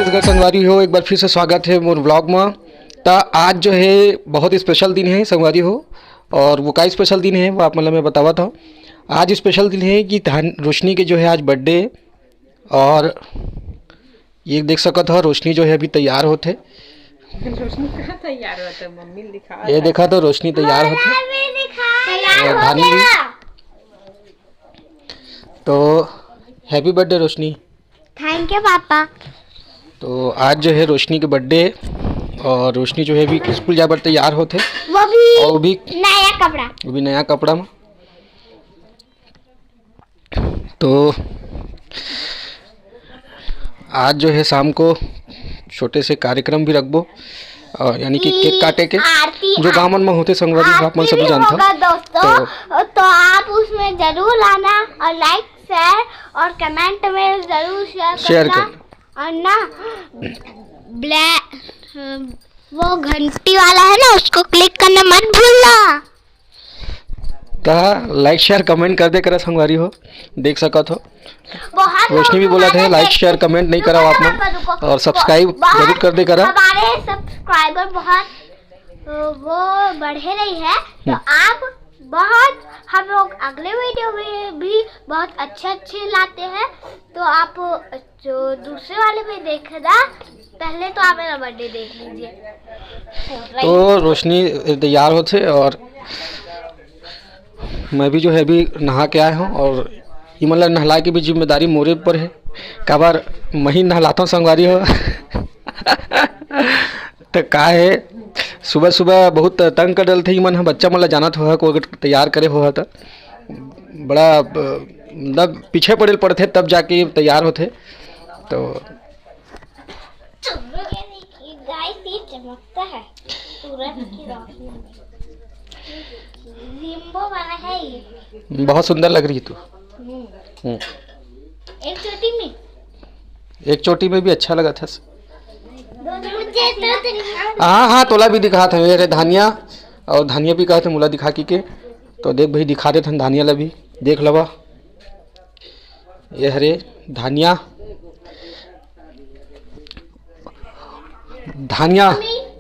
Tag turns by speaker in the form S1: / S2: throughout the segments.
S1: छत्तीसगढ़ संगवारी हो, एक बार फिर से स्वागत है मोर ब्लॉग में। तो आज जो है बहुत स्पेशल दिन है संगवारी हो, और वो का स्पेशल दिन है वो आप मतलब मैं बतावा था। आज स्पेशल दिन है कि रोशनी के जो है आज बर्थडे, और ये देख सकत हो रोशनी जो है अभी तैयार होते।
S2: रोशनी कहाँ तैयार होते मम्मी दिखा।
S1: ये देखा तो रोशनी तैयार होते और धानी भी। तो happy birthday Roshni.
S3: Thank you पापा।
S1: तो आज जो है रोशनी के बर्थडे, और रोशनी जो है अभी स्कूल जा पर तैयार होते,
S3: वो भी
S1: और वो भी
S3: नया
S1: कपड़ा में। तो आज जो है शाम को छोटे से कार्यक्रम भी रखबो, यानी कि केक काटे के जो गाँव में होते संगवारी आप मन सभी जानता
S3: दोस्तों। तो आप उसमें जरूर आना और लाइक शेयर और कमेंट में जरूर शेयर करना। और ना वो घंटी वाला है ना, उसको क्लिक करना मत भूलना।
S1: कहा लाइक शेयर कमेंट कर दे करा संगवारी हो, देख सकत हो। रोशनी भी बोला था लाइक शेयर कमेंट नहीं करा आप लोग, और सब्सक्राइब जरूर कर दे करा।
S3: हमारे सब्सक्राइबर बहुत वो बढ़े रही है, तो आप बहुत हम लोग अगले वीडियो में भी बहुत अच्छे लाते हैं। तो आप जो दूसरे वाले में देखना, पहले तो आप मेरा बर्थडे देख लीजिए।
S1: तो रोशनी तैयार होते, और मैं भी जो है अभी नहा के आया हूँ, और ये मतलब नहला की भी जिम्मेदारी मोरे पर है। का बार मैं ही नहलाता हूँ संगवारी हो। तो का है सुबह सुबह बहुत तंग कर डल थे मन, बच्चा मतलब जाना था को अगर तैयार करे हो तो बड़ा मतलब पीछे पड़े पड़ते तब जाके तैयार होते। तो
S3: चमकता है की रोशनी में, रिम्बो वाला है ये।
S1: बहुत सुंदर लग रही है तू। एक चोटी में भी अच्छा लगा था। हाँ तोला भी दिखा था मेरे धानिया, और धानिया भी कहा थे मुला दिखा के। तो देख भाई दिखा दे थे धानिया ला भी देख लवा। ये हरे धानिया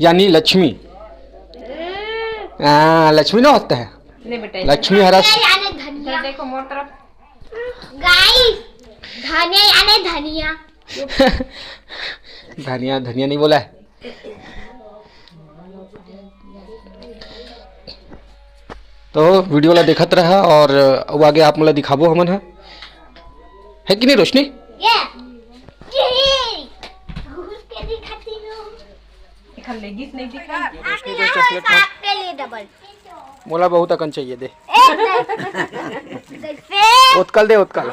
S1: यानी लक्ष्मी। लक्ष्मी ना होता है, लक्ष्मी हरा।
S2: देखो मोर तरफ
S3: गाइस, धनिया यानी धनिया।
S1: धनिया नहीं बोला है। तो वीडियो ला देखत रहा, और अब आगे आप मतलब दिखाबो हमन है कि नहीं रोशनी? मोला बहुत अकन चाहिए दे। उत्कल दे उत्कल।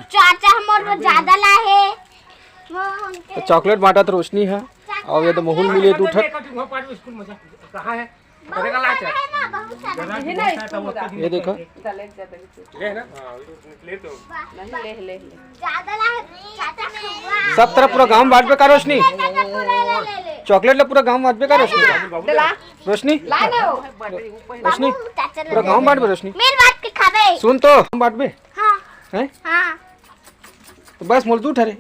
S3: चाचा हमर ज्यादा लाहे।
S1: तो चॉकलेट बांटा तो रोशनी है, और ये तो मोहुल मिले तू उठक। ये देखो सब तरफ पूरा गांव बांट का रोशनी। चॉकलेट ला पूरा गांव बांट का रोशनी। रोशनी पूरा गांव बांट रोशनी। सुन तो बांट बे। तो बस मोल तू ठहरे।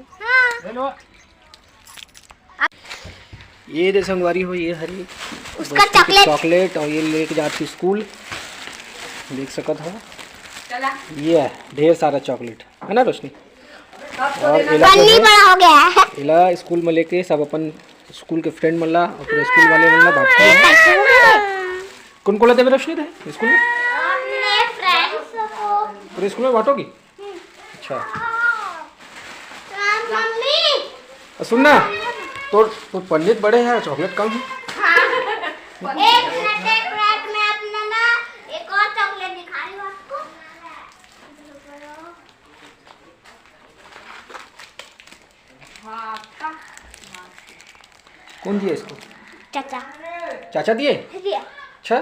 S1: ये दे संगवारी हो, ये हरी
S3: उसका
S1: चॉकलेट, और ये लेके जाती स्कूल, देख सकत हो। ये है ढेर सारा चॉकलेट है ना रोशनी। और इला स्कूल में लेके सब अपन स्कूल के फ्रेंड मल्ला और पूरे स्कूल वाले मल्ला बांटते हैं। कौन को देवे रोशनी थे स्कूल में? पूरे स्कूल में बांटोगी? अच्छा सुनना, तो पंडित बड़े हैं, चॉकलेट कम है।
S3: एक मिनट में अपना ना एक और चॉकलेट दिखा रही हूँ आपको।
S1: कौन दिया इसको?
S3: चाचा
S1: दिए? अच्छा,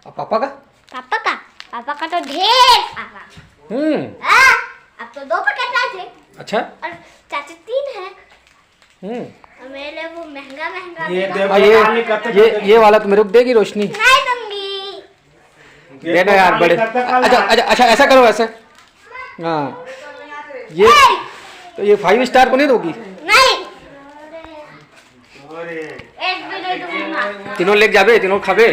S1: और पापा का?
S3: पापा का तो ढेर सारा। अब तो 2 पैकेट लाए थे।
S1: अच्छा,
S3: और चाचा 3 है। मेरे वो महंगा
S1: ये वाला तो मेरे को देगी रोशनी?
S3: नहीं दूंगी।
S1: देना यार बड़े। अच्छा ऐसा करो, ऐसा हाँ तो ये 5 स्टार को नहीं दोगी?
S3: नहीं, एक भी नहीं दूंगा।
S1: तीनों लेके जाबे, तीनों खाबे।